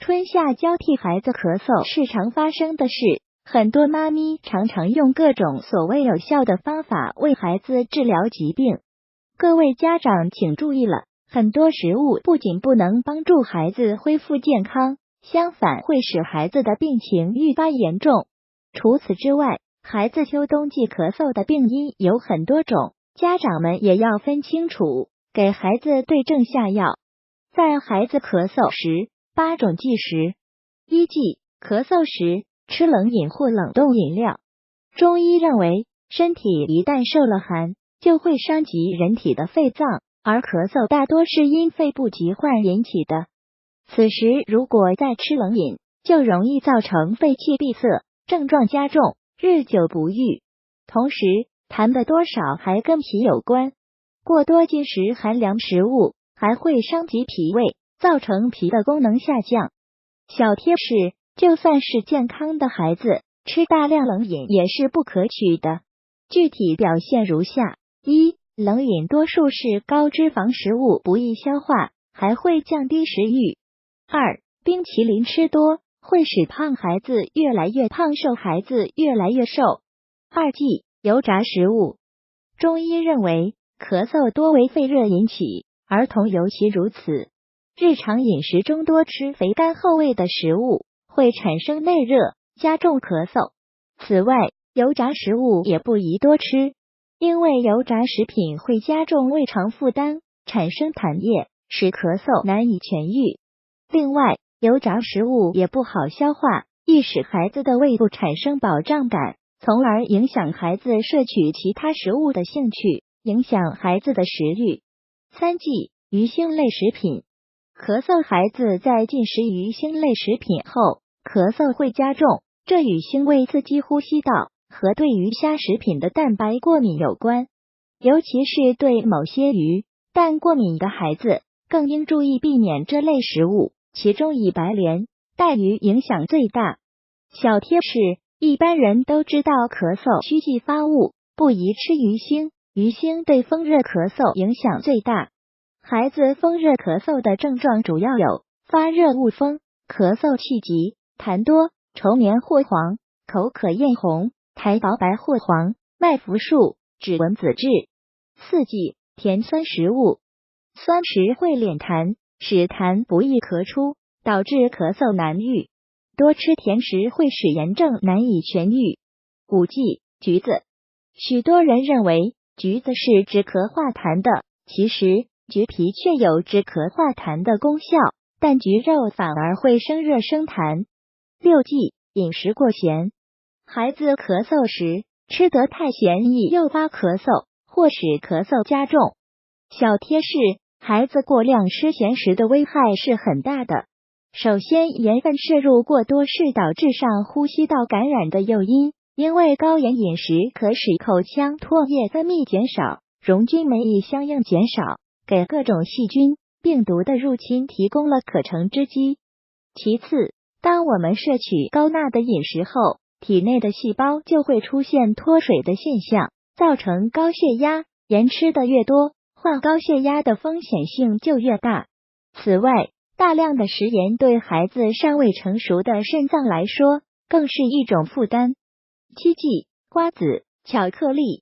春夏交替孩子咳嗽是常发生的事，很多妈咪常常用各种所谓有效的方法为孩子治疗疾病。各位家长请注意了，很多食物不仅不能帮助孩子恢复健康，相反会使孩子的病情愈发严重。除此之外，孩子秋冬季咳嗽的病因有很多种，家长们也要分清楚，给孩子对症下药。在孩子咳嗽时，8种忌食。1忌，咳嗽时吃冷饮或冷冻饮料。中医认为，身体一旦受了寒，就会伤及人体的肺脏，而咳嗽大多是因肺部疾患引起的。此时如果再吃冷饮，就容易造成肺气闭塞，症状加重，日久不愈。同时，痰的多少还跟脾有关，过多进食寒凉食物还会伤及脾胃，造成脾的功能下降。小贴士，就算是健康的孩子，吃大量冷饮也是不可取的。具体表现如下： 1. 冷饮多数是高脂肪食物，不易消化，还会降低食欲。2. 冰淇淋吃多会使胖孩子越来越胖，瘦孩子越来越瘦。2忌，油炸食物。中医认为，咳嗽多为肺热引起，儿童尤其如此。日常饮食中多吃肥甘厚味的食物，会产生内热，加重咳嗽。此外，油炸食物也不宜多吃，因为油炸食品会加重胃肠负担，产生痰液，使咳嗽难以痊愈。另外，油炸食物也不好消化，易使孩子的胃部产生饱胀感，从而影响孩子摄取其他食物的兴趣，影响孩子的食欲。3忌，鱼腥类食品。咳嗽孩子在进食鱼腥类食品后，咳嗽会加重，这与腥味刺激呼吸道和对鱼虾食品的蛋白过敏有关。尤其是对某些鱼、蛋过敏的孩子，更应注意避免这类食物，其中以白鲢、带鱼影响最大。小贴士，一般人都知道咳嗽须忌发物，不宜吃鱼腥，鱼腥对风热咳嗽影响最大。孩子风热咳嗽的症状主要有发热恶风、咳嗽气急、痰多、稠黏或黄、口渴艳红、苔薄白或黄、脉浮数、指纹紫质。4忌，甜酸食物。酸食会敛痰，使痰不易咳出，导致咳嗽难愈。多吃甜食会使炎症难以痊愈。5忌，橘子。许多人认为橘子是止咳化痰的，其实橘皮确有止咳化痰的功效，但橘肉反而会生热生痰。6忌，饮食过咸。孩子咳嗽时吃得太咸易诱发咳嗽，或使咳嗽加重。小贴士，孩子过量吃咸食的危害是很大的。首先，盐分摄入过多是导致上呼吸道感染的诱因，因为高盐饮食可使口腔唾液分泌减少，溶菌酶亦相应减少，给各种细菌、病毒的入侵提供了可乘之机。其次，当我们摄取高钠的饮食后，体内的细胞就会出现脱水的现象，造成高血压，盐吃的越多，患高血压的风险性就越大。此外，大量的食盐对孩子尚未成熟的肾脏来说，更是一种负担。7忌，瓜子、巧克力。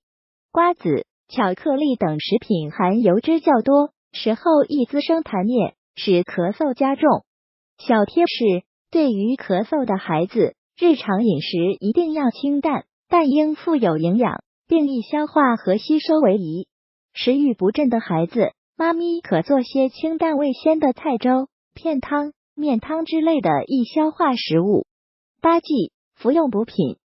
瓜子、巧克力等食品含油脂较多，食后易滋生痰液，使咳嗽加重。小贴士，对于咳嗽的孩子，日常饮食一定要清淡，但应富有营养，并易消化和吸收为宜。食欲不振的孩子，妈咪可做些清淡味鲜的菜粥、片汤、面汤之类的易消化食物。8忌，服用补品。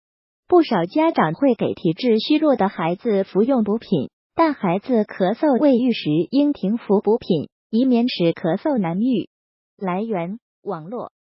不少家长会给体质虚弱的孩子服用补品，但孩子咳嗽未愈时应停服补品，以免使咳嗽难愈。来源：网络。